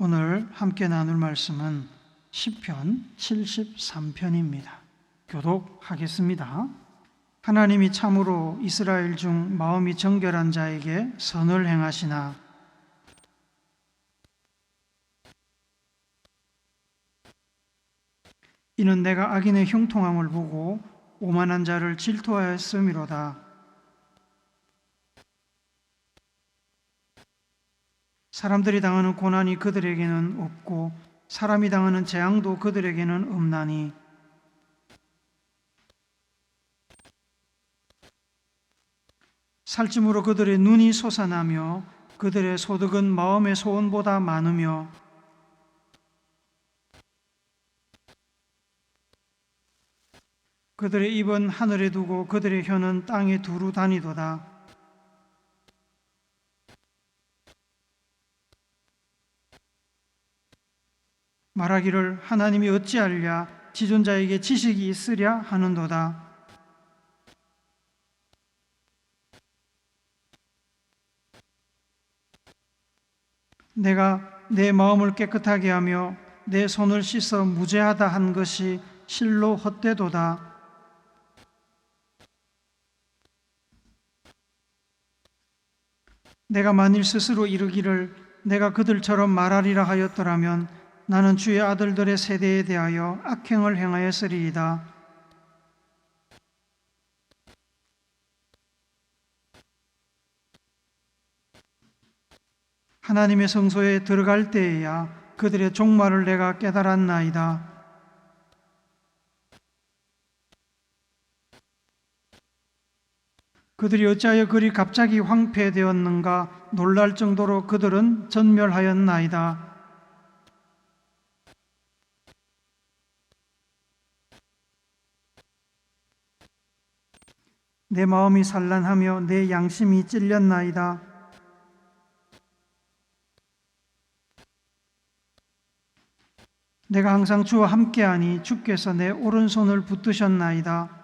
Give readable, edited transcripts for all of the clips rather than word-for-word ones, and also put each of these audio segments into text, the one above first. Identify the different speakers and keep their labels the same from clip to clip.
Speaker 1: 오늘 함께 나눌 말씀은 시편 73편입니다. 교독하겠습니다. 하나님이 참으로 이스라엘 중 마음이 정결한 자에게 선을 행하시나 이는 내가 악인의 형통함을 보고 오만한 자를 질투하였음이로다. 사람들이 당하는 고난이 그들에게는 없고 사람이 당하는 재앙도 그들에게는 없나니 살찜으로 그들의 눈이 솟아나며 그들의 소득은 마음의 소원보다 많으며 그들의 입은 하늘에 두고 그들의 혀는 땅에 두루 다니도다. 말하기를 하나님이 어찌하랴 지존자에게 지식이 있으랴 하는도다. 내가 내 마음을 깨끗하게 하며 내 손을 씻어 무죄하다 한 것이 실로 헛되도다. 내가 만일 스스로 이르기를 내가 그들처럼 말하리라 하였더라면 나는 주의 아들들의 세대에 대하여 악행을 행하였으리이다. 하나님의 성소에 들어갈 때에야 그들의 종말을 내가 깨달았나이다. 그들이 어찌하여 그리 갑자기 황폐되었는가 놀랄 정도로 그들은 전멸하였나이다. 내 마음이 산란하며 내 양심이 찔렸나이다. 내가 항상 주와 함께하니 주께서 내 오른손을 붙드셨나이다.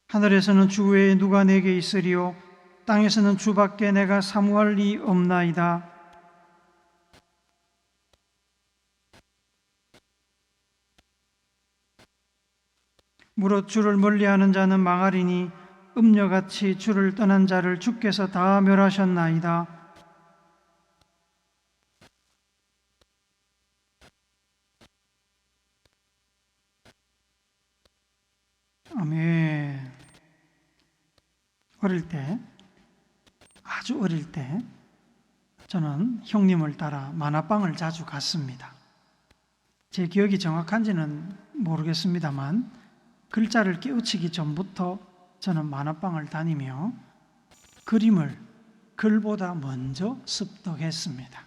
Speaker 1: 하늘에서는 주 외에 누가 내게 있으리요 땅에서는 주밖에 내가 사모할 리 없나이다. 무릇 주를 멀리하는 자는 망하리니 음녀같이 주를 떠난 자를 주께서 다 멸하셨나이다. 아멘. 아주 어릴 때 저는 형님을 따라 만화방을 자주 갔습니다. 제 기억이 정확한지는 모르겠습니다만 글자를 깨우치기 전부터 저는 만화방을 다니며 그림을 글보다 먼저 습득했습니다.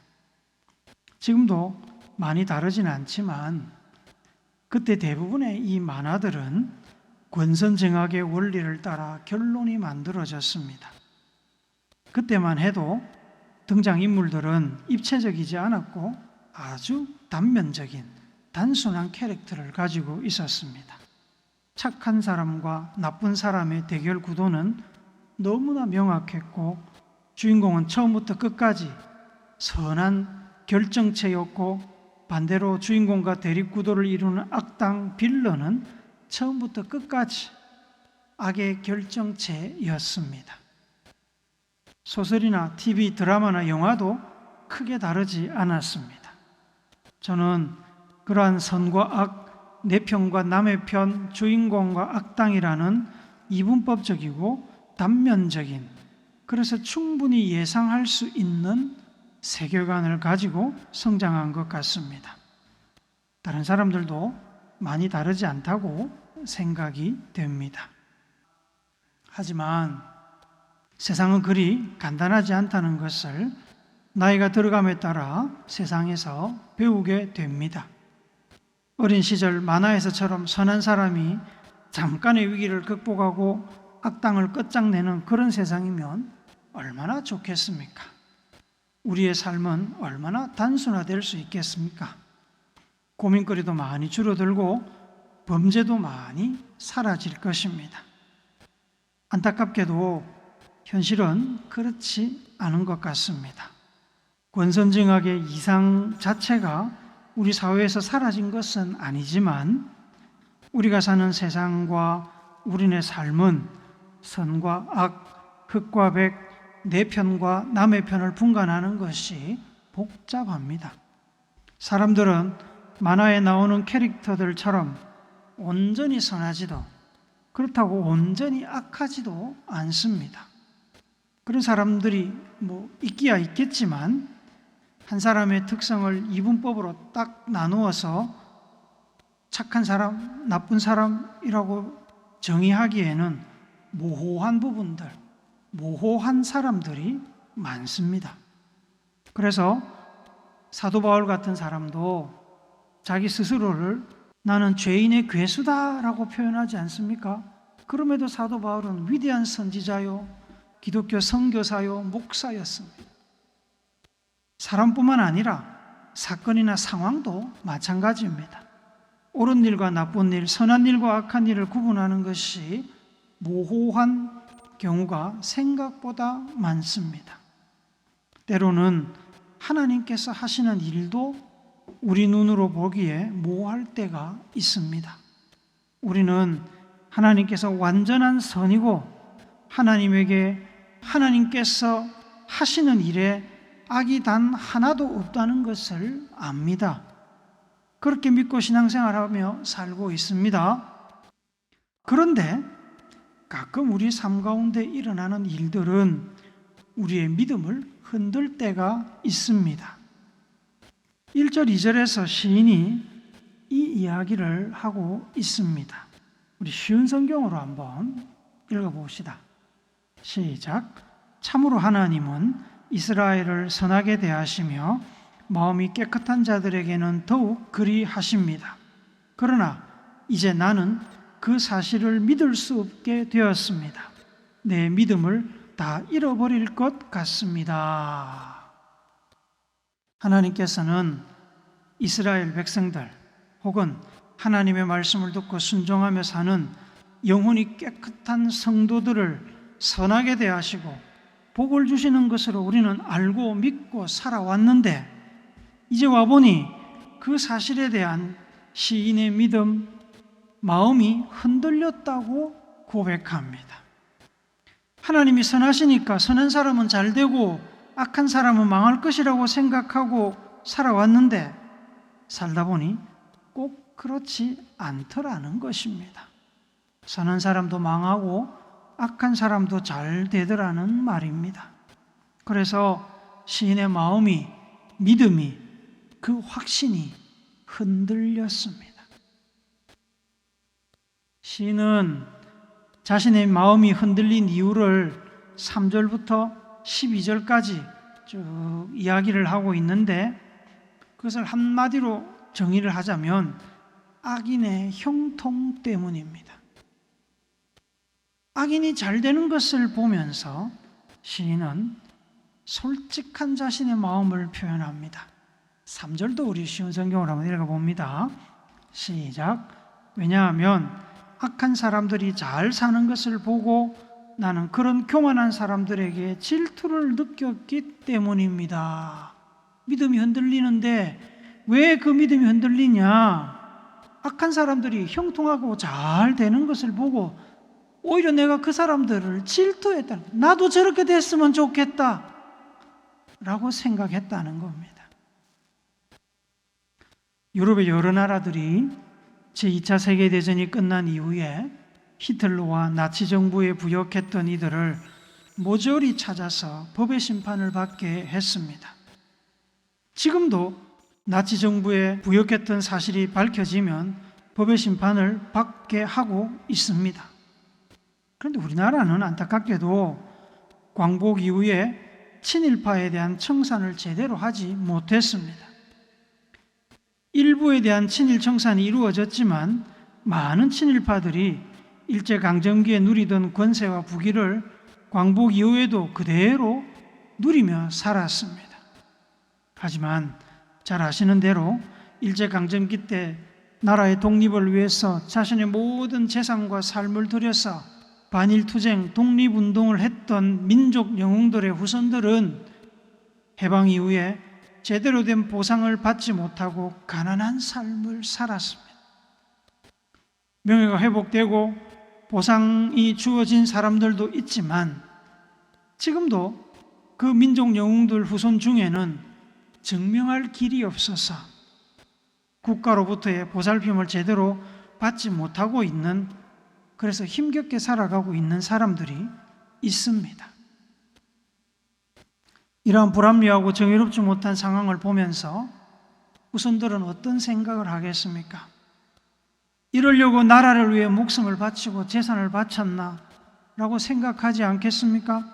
Speaker 1: 지금도 많이 다르지는 않지만 그때 대부분의 이 만화들은 권선징악의 원리를 따라 결론이 만들어졌습니다. 그때만 해도 등장인물들은 입체적이지 않았고 아주 단면적인 단순한 캐릭터를 가지고 있었습니다. 착한 사람과 나쁜 사람의 대결 구도는 너무나 명확했고 주인공은 처음부터 끝까지 선한 결정체였고 반대로 주인공과 대립구도를 이루는 악당 빌런은 처음부터 끝까지 악의 결정체였습니다. 소설이나 TV, 드라마나 영화도 크게 다르지 않았습니다. 저는 그러한 선과 악, 내 편과 남의 편, 주인공과 악당이라는 이분법적이고 단면적인, 그래서 충분히 예상할 수 있는 세계관을 가지고 성장한 것 같습니다. 다른 사람들도 많이 다르지 않다고 생각이 됩니다. 하지만 세상은 그리 간단하지 않다는 것을 나이가 들어감에 따라 세상에서 배우게 됩니다. 어린 시절 만화에서처럼 선한 사람이 잠깐의 위기를 극복하고 악당을 끝장내는 그런 세상이면 얼마나 좋겠습니까? 우리의 삶은 얼마나 단순화될 수 있겠습니까? 고민거리도 많이 줄어들고 범죄도 많이 사라질 것입니다. 안타깝게도 현실은 그렇지 않은 것 같습니다. 권선징악의 이상 자체가 우리 사회에서 사라진 것은 아니지만 우리가 사는 세상과 우리네 삶은 선과 악, 흑과 백, 내 편과 남의 편을 분간하는 것이 복잡합니다. 사람들은 만화에 나오는 캐릭터들처럼 온전히 선하지도 그렇다고 온전히 악하지도 않습니다. 그런 사람들이 있기야 있겠지만 한 사람의 특성을 이분법으로 딱 나누어서 착한 사람, 나쁜 사람이라고 정의하기에는 모호한 부분들, 모호한 사람들이 많습니다. 그래서 사도 바울 같은 사람도 자기 스스로를 나는 죄인의 괴수다라고 표현하지 않습니까? 그럼에도 사도 바울은 위대한 선지자요, 기독교 선교사요, 목사였습니다. 사람뿐만 아니라 사건이나 상황도 마찬가지입니다. 옳은 일과 나쁜 일, 선한 일과 악한 일을 구분하는 것이 모호한 경우가 생각보다 많습니다. 때로는 하나님께서 하시는 일도 우리 눈으로 보기에 모호할 때가 있습니다. 우리는 하나님께서 완전한 선이고 하나님께서 하시는 일에 악이 단 하나도 없다는 것을 압니다. 그렇게 믿고 신앙생활하며 살고 있습니다. 그런데 가끔 우리 삶 가운데 일어나는 일들은 우리의 믿음을 흔들 때가 있습니다. 1절, 2절에서 시인이 이 이야기를 하고 있습니다. 우리 쉬운 성경으로 한번 읽어봅시다. 시작. 참으로 하나님은 이스라엘을 선하게 대하시며 마음이 깨끗한 자들에게는 더욱 그리하십니다. 그러나 이제 나는 그 사실을 믿을 수 없게 되었습니다. 내 믿음을 다 잃어버릴 것 같습니다. 하나님께서는 이스라엘 백성들 혹은 하나님의 말씀을 듣고 순종하며 사는 영혼이 깨끗한 성도들을 선하게 대하시고 복을 주시는 것으로 우리는 알고 믿고 살아왔는데 이제 와보니 그 사실에 대한 시인의 믿음, 마음이 흔들렸다고 고백합니다. 하나님이 선하시니까 선한 사람은 잘 되고 악한 사람은 망할 것이라고 생각하고 살아왔는데 살다 보니 꼭 그렇지 않더라는 것입니다. 선한 사람도 망하고 악한 사람도 잘 되더라는 말입니다. 그래서 시인의 마음이, 믿음이, 그 확신이 흔들렸습니다. 시인은 자신의 마음이 흔들린 이유를 3절부터 12절까지 쭉 이야기를 하고 있는데 그것을 한마디로 정의를 하자면 악인의 형통 때문입니다. 악인이 잘 되는 것을 보면서 시인은 솔직한 자신의 마음을 표현합니다. 3절도 우리 쉬운 성경으로 한번 읽어봅니다. 시작. 왜냐하면 악한 사람들이 잘 사는 것을 보고 나는 그런 교만한 사람들에게 질투를 느꼈기 때문입니다. 믿음이 흔들리는데 왜 그 믿음이 흔들리냐? 악한 사람들이 형통하고 잘 되는 것을 보고 오히려 내가 그 사람들을 질투했다. 나도 저렇게 됐으면 좋겠다 라고 생각했다는 겁니다. 유럽의 여러 나라들이 제2차 세계대전이 끝난 이후에 히틀러와 나치 정부에 부역했던 이들을 모조리 찾아서 법의 심판을 받게 했습니다. 지금도 나치 정부에 부역했던 사실이 밝혀지면 법의 심판을 받게 하고 있습니다. 그런데 우리나라는 안타깝게도 광복 이후에 친일파에 대한 청산을 제대로 하지 못했습니다. 일부에 대한 친일 청산이 이루어졌지만 많은 친일파들이 일제강점기에 누리던 권세와 부귀를 광복 이후에도 그대로 누리며 살았습니다. 하지만 잘 아시는 대로 일제강점기 때 나라의 독립을 위해서 자신의 모든 재산과 삶을 들여서 반일투쟁, 독립운동을 했던 민족 영웅들의 후손들은 해방 이후에 제대로 된 보상을 받지 못하고 가난한 삶을 살았습니다. 명예가 회복되고 보상이 주어진 사람들도 있지만 지금도 그 민족 영웅들 후손 중에는 증명할 길이 없어서 국가로부터의 보살핌을 제대로 받지 못하고 있는, 그래서 힘겹게 살아가고 있는 사람들이 있습니다. 이러한 불합리하고 정의롭지 못한 상황을 보면서 후손들은 어떤 생각을 하겠습니까? 이러려고 나라를 위해 목숨을 바치고 재산을 바쳤나? 라고 생각하지 않겠습니까?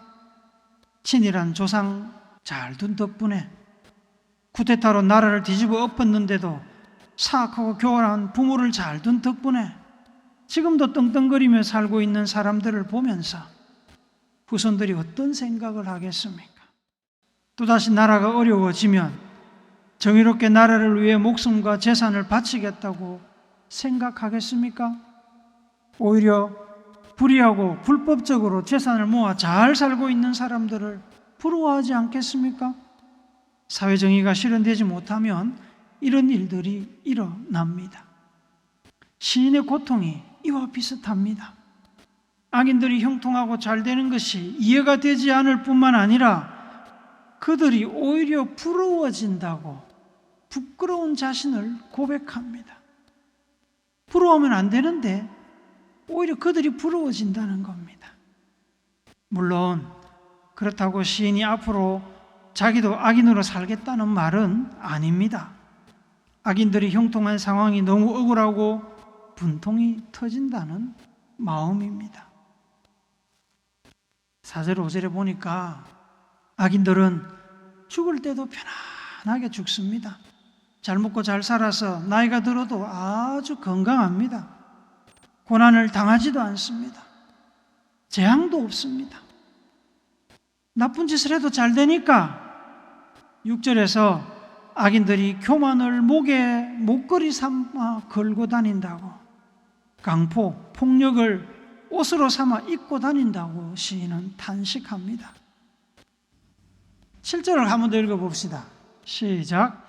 Speaker 1: 친일한 조상 잘 둔 덕분에 쿠데타로 나라를 뒤집어 엎었는데도 사악하고 교활한 부모를 잘 둔 덕분에 지금도 떵떵거리며 살고 있는 사람들을 보면서 후손들이 어떤 생각을 하겠습니까? 또다시 나라가 어려워지면 정의롭게 나라를 위해 목숨과 재산을 바치겠다고 생각하겠습니까? 오히려 불의하고 불법적으로 재산을 모아 잘 살고 있는 사람들을 부러워하지 않겠습니까? 사회정의가 실현되지 못하면 이런 일들이 일어납니다. 시인의 고통이 이와 비슷합니다. 악인들이 형통하고 잘 되는 것이 이해가 되지 않을 뿐만 아니라 그들이 오히려 부러워진다고 부끄러운 자신을 고백합니다. 부러워하면 안 되는데 오히려 그들이 부러워진다는 겁니다. 물론 그렇다고 시인이 앞으로 자기도 악인으로 살겠다는 말은 아닙니다. 악인들이 형통한 상황이 너무 억울하고 분통이 터진다는 마음입니다. 4절 5절에 보니까 악인들은 죽을 때도 편안하게 죽습니다. 잘 먹고 잘 살아서 나이가 들어도 아주 건강합니다. 고난을 당하지도 않습니다. 재앙도 없습니다. 나쁜 짓을 해도 잘 되니까 6절에서 악인들이 교만을 목에 목걸이 삼아 걸고 다닌다고, 강포, 폭력을 옷으로 삼아 입고 다닌다고 시인은 탄식합니다. 7절을 한 번 더 읽어봅시다. 시작.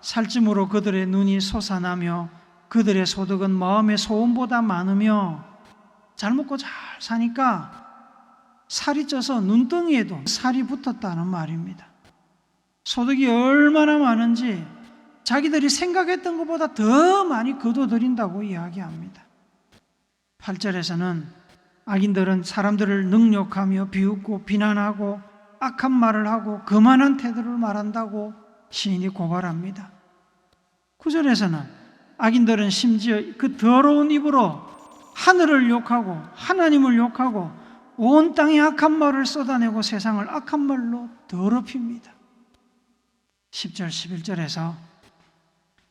Speaker 1: 살찜으로 그들의 눈이 솟아나며 그들의 소득은 마음의 소원보다 많으며, 잘 먹고 잘 사니까 살이 쪄서 눈덩이에도 살이 붙었다는 말입니다. 소득이 얼마나 많은지 자기들이 생각했던 것보다 더 많이 거둬들인다고 이야기합니다. 8절에서는 악인들은 사람들을 능욕하며 비웃고 비난하고 악한 말을 하고 거만한 태도를 말한다고 시인이 고발합니다. 9절에서는 악인들은 심지어 그 더러운 입으로 하늘을 욕하고 하나님을 욕하고 온 땅에 악한 말을 쏟아내고 세상을 악한 말로 더럽힙니다. 10절 11절에서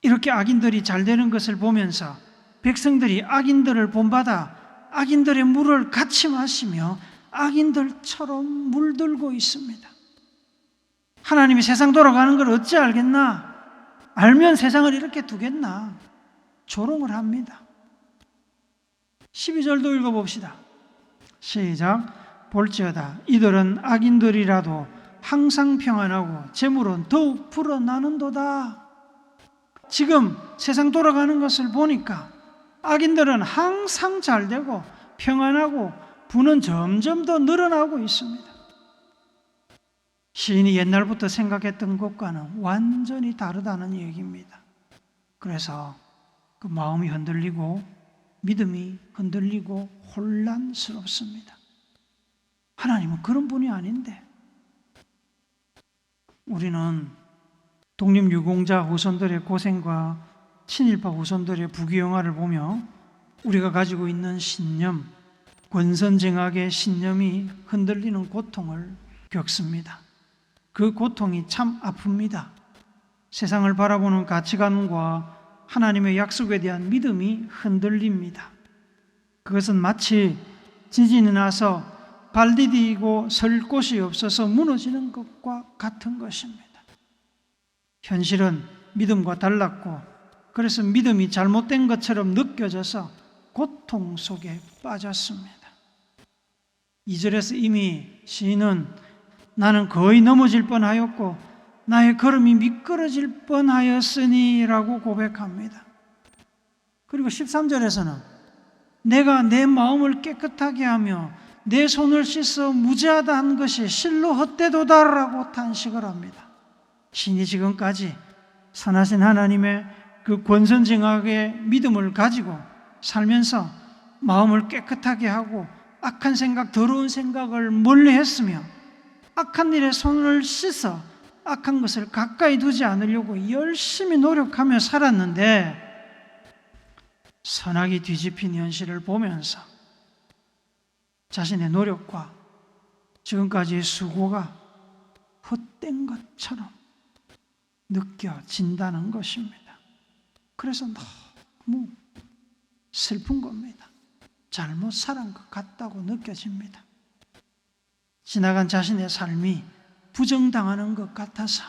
Speaker 1: 이렇게 악인들이 잘 되는 것을 보면서 백성들이 악인들을 본받아 악인들의 물을 같이 마시며 악인들처럼 물들고 있습니다. 하나님이 세상 돌아가는 걸 어찌 알겠나? 알면 세상을 이렇게 두겠나? 조롱을 합니다. 12절도 읽어봅시다. 시작. 볼지어다 이들은 악인들이라도 항상 평안하고 재물은 더욱 불어나는도다. 지금 세상 돌아가는 것을 보니까 악인들은 항상 잘 되고 평안하고 부는 점점 더 늘어나고 있습니다. 시인이 옛날부터 생각했던 것과는 완전히 다르다는 얘기입니다. 그래서 그 마음이 흔들리고 믿음이 흔들리고 혼란스럽습니다. 하나님은 그런 분이 아닌데. 우리는 독립유공자 후손들의 고생과 친일파 후손들의 부귀영화를 보며 우리가 가지고 있는 신념, 권선징악의 신념이 흔들리는 고통을 겪습니다. 그 고통이 참 아픕니다. 세상을 바라보는 가치관과 하나님의 약속에 대한 믿음이 흔들립니다. 그것은 마치 지진이 나서 발 디디고 설 곳이 없어서 무너지는 것과 같은 것입니다. 현실은 믿음과 달랐고 그래서 믿음이 잘못된 것처럼 느껴져서 고통 속에 빠졌습니다. 2절에서 이미 시인은 나는 거의 넘어질 뻔하였고 나의 걸음이 미끄러질 뻔하였으니 라고 고백합니다. 그리고 13절에서는 내가 내 마음을 깨끗하게 하며 내 손을 씻어 무죄하다 한 것이 실로 헛되도다라고 탄식을 합니다. 신이 지금까지 선하신 하나님의 그 권선징악의 믿음을 가지고 살면서 마음을 깨끗하게 하고 악한 생각, 더러운 생각을 멀리 했으며 악한 일에 손을 씻어 악한 것을 가까이 두지 않으려고 열심히 노력하며 살았는데 선악이 뒤집힌 현실을 보면서 자신의 노력과 지금까지의 수고가 헛된 것처럼 느껴진다는 것입니다. 그래서 너무 슬픈 겁니다. 잘못 살은 것 같다고 느껴집니다. 지나간 자신의 삶이 부정당하는 것 같아서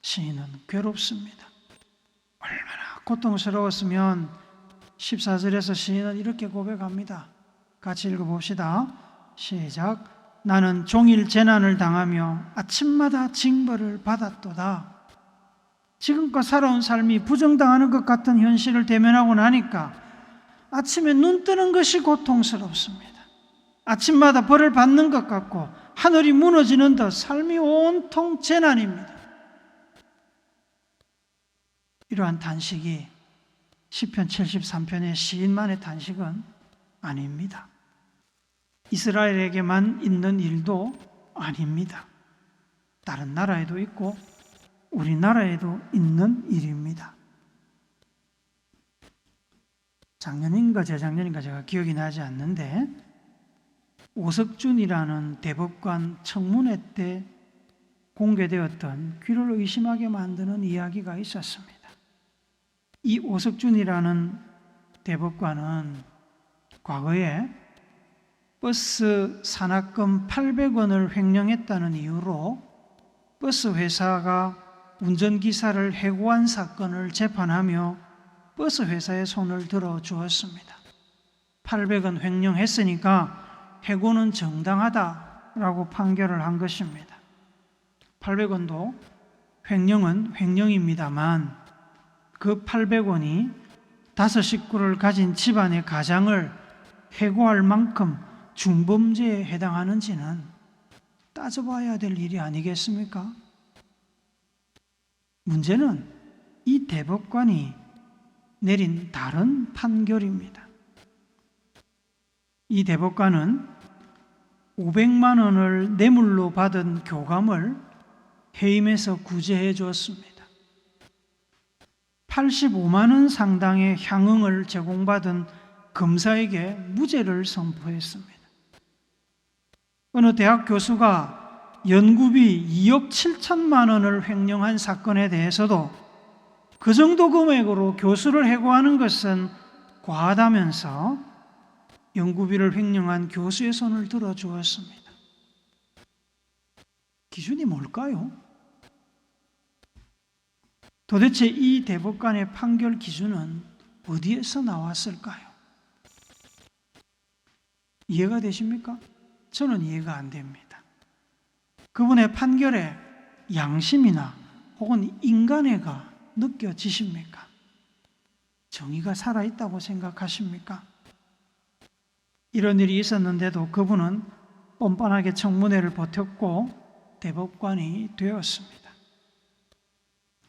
Speaker 1: 시인은 괴롭습니다. 얼마나 고통스러웠으면 14절에서 시인은 이렇게 고백합니다. 같이 읽어봅시다. 시작. 나는 종일 재난을 당하며 아침마다 징벌을 받았도다. 지금껏 살아온 삶이 부정당하는 것 같은 현실을 대면하고 나니까 아침에 눈 뜨는 것이 고통스럽습니다. 아침마다 벌을 받는 것 같고 하늘이 무너지는 듯 삶이 온통 재난입니다. 이러한 단식이 시편 73편의 시인만의 단식은 아닙니다. 이스라엘에게만 있는 일도 아닙니다. 다른 나라에도 있고 우리나라에도 있는 일입니다. 작년인가 재작년인가 제가 기억이 나지 않는데 오석준이라는 대법관 청문회 때 공개되었던 귀를 의심하게 만드는 이야기가 있었습니다. 이 오석준이라는 대법관은 과거에 버스 산악금 800원을 횡령했다는 이유로 버스 회사가 운전기사를 해고한 사건을 재판하며 버스 회사에 손을 들어 주었습니다. 800원 횡령했으니까 해고는 정당하다라고 판결을 한 것입니다. 800원도 횡령은 횡령입니다만 그 800원이 5 식구를 가진 집안의 가장을 해고할 만큼 중범죄에 해당하는지는 따져봐야 될 일이 아니겠습니까? 문제는 이 대법관이 내린 다른 판결입니다. 이 대법관은 500만 원을 뇌물로 받은 교감을 해임해서 구제해 주었습니다. 85만 원 상당의 향응을 제공받은 검사에게 무죄를 선포했습니다. 어느 대학 교수가 연구비 2억 7천만 원을 횡령한 사건에 대해서도 그 정도 금액으로 교수를 해고하는 것은 과하다면서 연구비를 횡령한 교수의 손을 들어주었습니다. 기준이 뭘까요? 도대체 이 대법관의 판결 기준은 어디에서 나왔을까요? 이해가 되십니까? 저는 이해가 안 됩니다. 그분의 판결에 양심이나 혹은 인간애가 느껴지십니까? 정의가 살아있다고 생각하십니까? 이런 일이 있었는데도 그분은 뻔뻔하게 청문회를 버텼고 대법관이 되었습니다.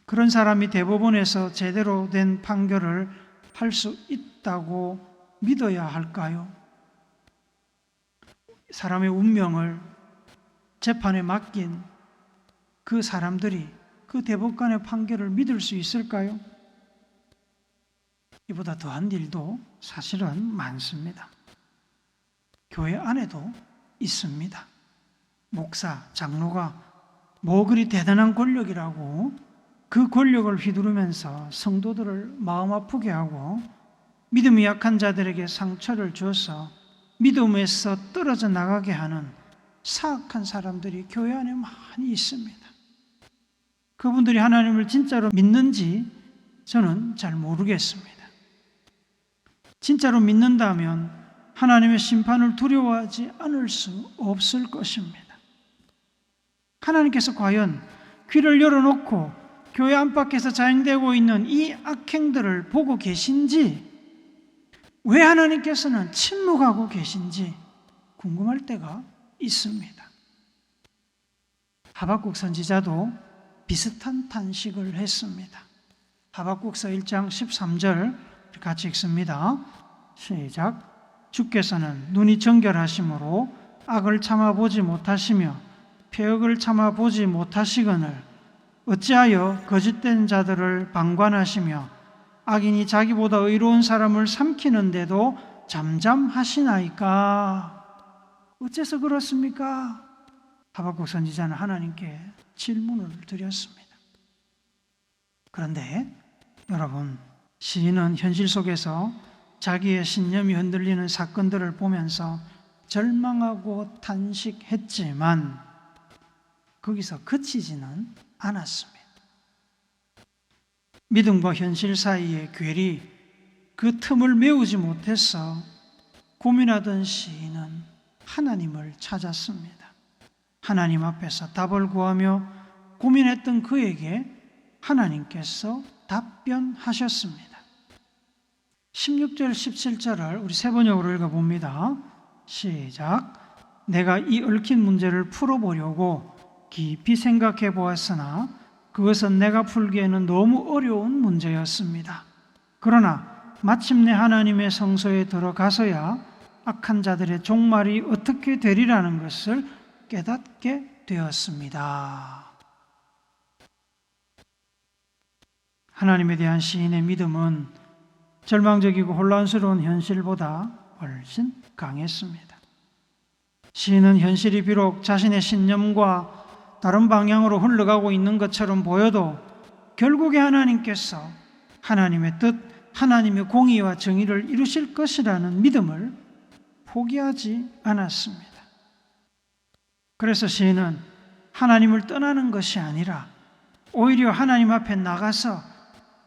Speaker 1: 그런 사람이 대법원에서 제대로 된 판결을 할 수 있다고 믿어야 할까요? 사람의 운명을 재판에 맡긴 그 사람들이 그 대법관의 판결을 믿을 수 있을까요? 이보다 더한 일도 사실은 많습니다. 교회 안에도 있습니다. 목사, 장로가 뭐 그리 대단한 권력이라고 그 권력을 휘두르면서 성도들을 마음 아프게 하고 믿음이 약한 자들에게 상처를 줘서 믿음에서 떨어져 나가게 하는 사악한 사람들이 교회 안에 많이 있습니다. 그분들이 하나님을 진짜로 믿는지 저는 잘 모르겠습니다. 진짜로 믿는다면 하나님의 심판을 두려워하지 않을 수 없을 것입니다. 하나님께서 과연 귀를 열어놓고 교회 안팎에서 자행되고 있는 이 악행들을 보고 계신지, 왜 하나님께서는 침묵하고 계신지 궁금할 때가 있습니다. 하박국 선지자도 비슷한 탄식을 했습니다. 하박국서 1장 13절 같이 읽습니다. 시작. 주께서는 눈이 정결하심으로 악을 참아보지 못하시며 패역을 참아보지 못하시거늘 어찌하여 거짓된 자들을 방관하시며 악인이 자기보다 의로운 사람을 삼키는데도 잠잠하시나이까? 어째서 그렇습니까? 하박국 선지자는 하나님께 질문을 드렸습니다. 그런데 여러분, 시인은 현실 속에서 자기의 신념이 흔들리는 사건들을 보면서 절망하고 탄식했지만 거기서 그치지는 않았습니다. 믿음과 현실 사이의 괴리, 그 틈을 메우지 못해서 고민하던 시인은 하나님을 찾았습니다. 하나님 앞에서 답을 구하며 고민했던 그에게 하나님께서 답변하셨습니다. 16절, 17절을 우리 세 번역으로 읽어봅니다. 시작. 내가 이 얽힌 문제를 풀어보려고 깊이 생각해 보았으나 그것은 내가 풀기에는 너무 어려운 문제였습니다. 그러나 마침내 하나님의 성소에 들어가서야 악한 자들의 종말이 어떻게 되리라는 것을 깨닫게 되었습니다. 하나님에 대한 시인의 믿음은 절망적이고 혼란스러운 현실보다 훨씬 강했습니다. 시인은 현실이 비록 자신의 신념과 다른 방향으로 흘러가고 있는 것처럼 보여도 결국에 하나님께서 하나님의 뜻, 하나님의 공의와 정의를 이루실 것이라는 믿음을 포기하지 않았습니다. 그래서 시인은 하나님을 떠나는 것이 아니라 오히려 하나님 앞에 나가서,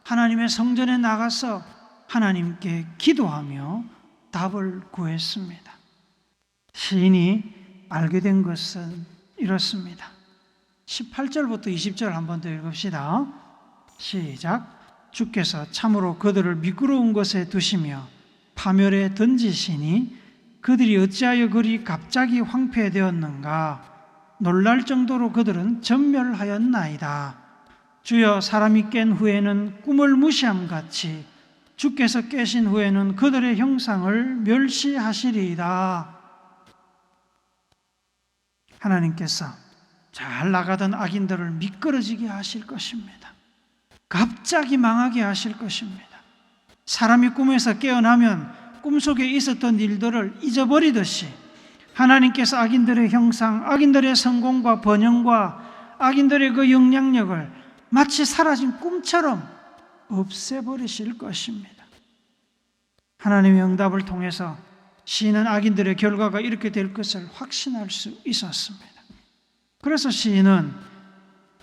Speaker 1: 하나님의 성전에 나가서 하나님께 기도하며 답을 구했습니다. 시인이 알게 된 것은 이렇습니다. 18절부터 20절 한번 더 읽읍시다. 시작. 주께서 참으로 그들을 미끄러운 곳에 두시며 파멸에 던지시니 그들이 어찌하여 그리 갑자기 황폐되었는가? 놀랄 정도로 그들은 전멸하였나이다. 주여, 사람이 깬 후에는 꿈을 무시함같이 주께서 깨신 후에는 그들의 형상을 멸시하시리이다. 하나님께서 잘 나가던 악인들을 미끄러지게 하실 것입니다. 갑자기 망하게 하실 것입니다. 사람이 꿈에서 깨어나면 꿈속에 있었던 일들을 잊어버리듯이 하나님께서 악인들의 형상, 악인들의 성공과 번영과 악인들의 그 영향력을 마치 사라진 꿈처럼 없애버리실 것입니다. 하나님의 응답을 통해서 시인은 악인들의 결과가 이렇게 될 것을 확신할 수 있었습니다. 그래서 시인은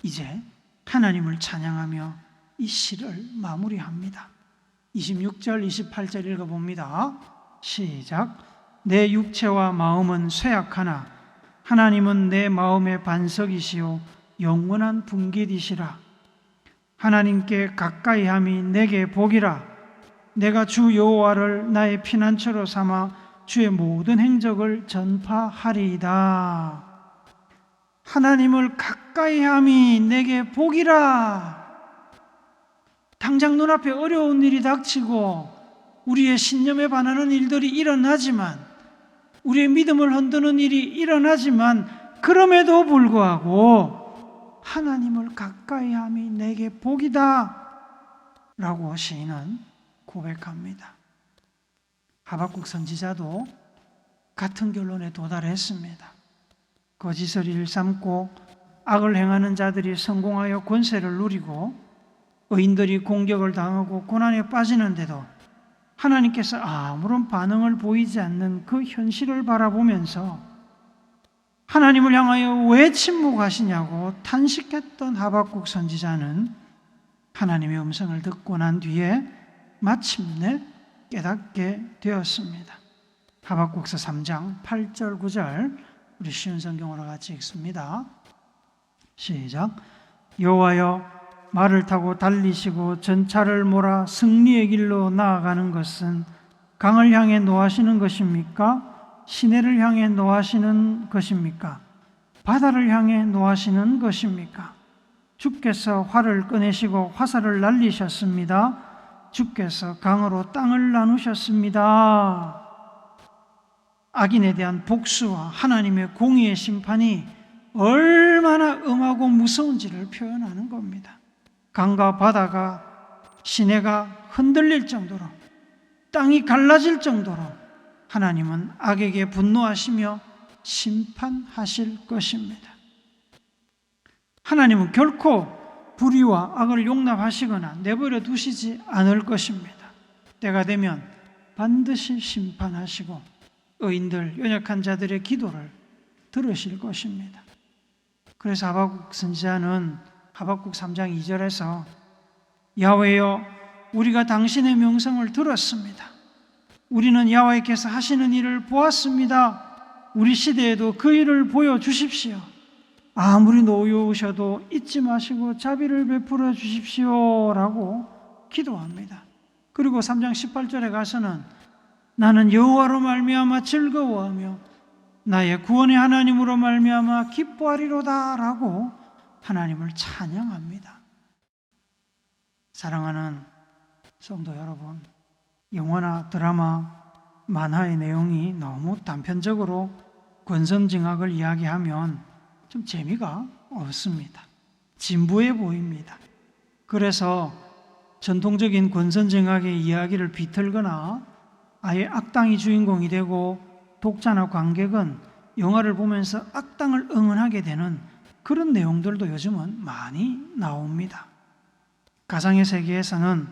Speaker 1: 이제 하나님을 찬양하며 이 시를 마무리합니다. 26절, 28절 읽어봅니다. 시작. 내 육체와 마음은 쇠약하나 하나님은 내 마음의 반석이시요 영원한 분깃이시라. 하나님께 가까이함이 내게 복이라. 내가 주 여호와를 나의 피난처로 삼아 주의 모든 행적을 전파하리이다. 하나님을 가까이함이 내게 복이라. 당장 눈앞에 어려운 일이 닥치고 우리의 신념에 반하는 일들이 일어나지만, 우리의 믿음을 흔드는 일이 일어나지만, 그럼에도 불구하고 하나님을 가까이함이 내게 복이다 라고 시인은 고백합니다. 하박국 선지자도 같은 결론에 도달했습니다. 거짓을 일삼고 악을 행하는 자들이 성공하여 권세를 누리고 의인들이 공격을 당하고 고난에 빠지는데도 하나님께서 아무런 반응을 보이지 않는 그 현실을 바라보면서 하나님을 향하여 왜 침묵하시냐고 탄식했던 하박국 선지자는 하나님의 음성을 듣고 난 뒤에 마침내 깨닫게 되었습니다. 하박국서 3장 8절 9절 우리 쉬운 성경으로 같이 읽습니다. 시작. 여호와여, 말을 타고 달리시고 전차를 몰아 승리의 길로 나아가는 것은 강을 향해 노하시는 것입니까? 시내를 향해 노하시는 것입니까? 바다를 향해 노하시는 것입니까? 주께서 활을 꺼내시고 화살을 날리셨습니다. 주께서 강으로 땅을 나누셨습니다. 악인에 대한 복수와 하나님의 공의의 심판이 얼마나 엄하고 무서운지를 표현하는 겁니다. 강과 바다가, 시내가 흔들릴 정도로, 땅이 갈라질 정도로 하나님은 악에게 분노하시며 심판하실 것입니다. 하나님은 결코 불의와 악을 용납하시거나 내버려 두시지 않을 것입니다. 때가 되면 반드시 심판하시고 의인들, 연약한 자들의 기도를 들으실 것입니다. 그래서 하박국 선지자는 하박국 3장 2절에서 야훼여, 우리가 당신의 명성을 들었습니다. 우리는 야훼께서 하시는 일을 보았습니다. 우리 시대에도 그 일을 보여주십시오. 아무리 노여우셔도 잊지 마시고 자비를 베풀어 주십시오 라고 기도합니다. 그리고 3장 18절에 가서는 나는 여호와로 말미암아 즐거워하며 나의 구원의 하나님으로 말미암아 기뻐하리로다 라고 하나님을 찬양합니다. 사랑하는 성도 여러분, 영화나 드라마, 만화의 내용이 너무 단편적으로 권선징악을 이야기하면 좀 재미가 없습니다. 진부해 보입니다. 그래서 전통적인 권선징악의 이야기를 비틀거나 아예 악당이 주인공이 되고 독자나 관객은 영화를 보면서 악당을 응원하게 되는 그런 내용들도 요즘은 많이 나옵니다. 가상의 세계에서는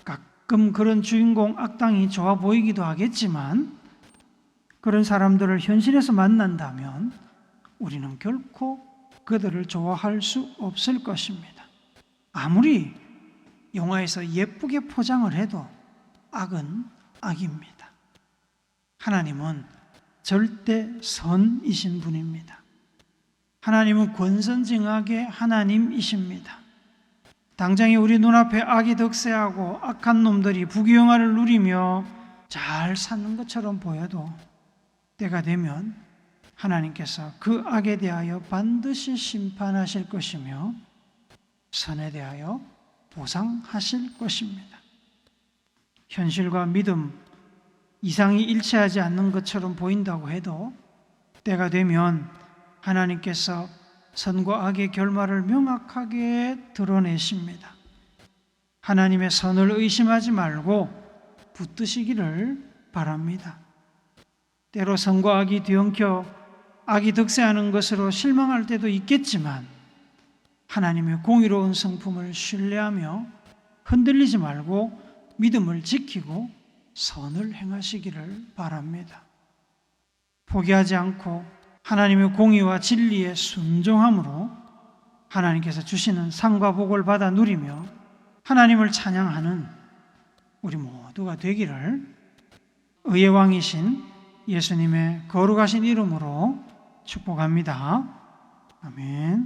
Speaker 1: 가끔 그런 주인공 악당이 좋아 보이기도 하겠지만 그런 사람들을 현실에서 만난다면 우리는 결코 그들을 좋아할 수 없을 것입니다. 아무리 영화에서 예쁘게 포장을 해도 악은 악입니다. 하나님은 절대 선이신 분입니다. 하나님은 권선징악의 하나님이십니다. 당장에 우리 눈앞에 악이 득세하고 악한 놈들이 부귀영화를 누리며 잘 사는 것처럼 보여도 때가 되면 하나님께서 그 악에 대하여 반드시 심판하실 것이며 선에 대하여 보상하실 것입니다. 현실과 믿음, 이상이 일치하지 않는 것처럼 보인다고 해도 때가 되면 하나님께서 선과 악의 결말을 명확하게 드러내십니다. 하나님의 선을 의심하지 말고 붙드시기를 바랍니다. 때로 선과 악이 뒤엉켜 악이 득세하는 것으로 실망할 때도 있겠지만 하나님의 공의로운 성품을 신뢰하며 흔들리지 말고 믿음을 지키고 선을 행하시기를 바랍니다. 포기하지 않고 하나님의 공의와 진리에 순종함으로 하나님께서 주시는 상과 복을 받아 누리며 하나님을 찬양하는 우리 모두가 되기를 의의 왕이신 예수님의 거룩하신 이름으로 축복합니다. 아멘.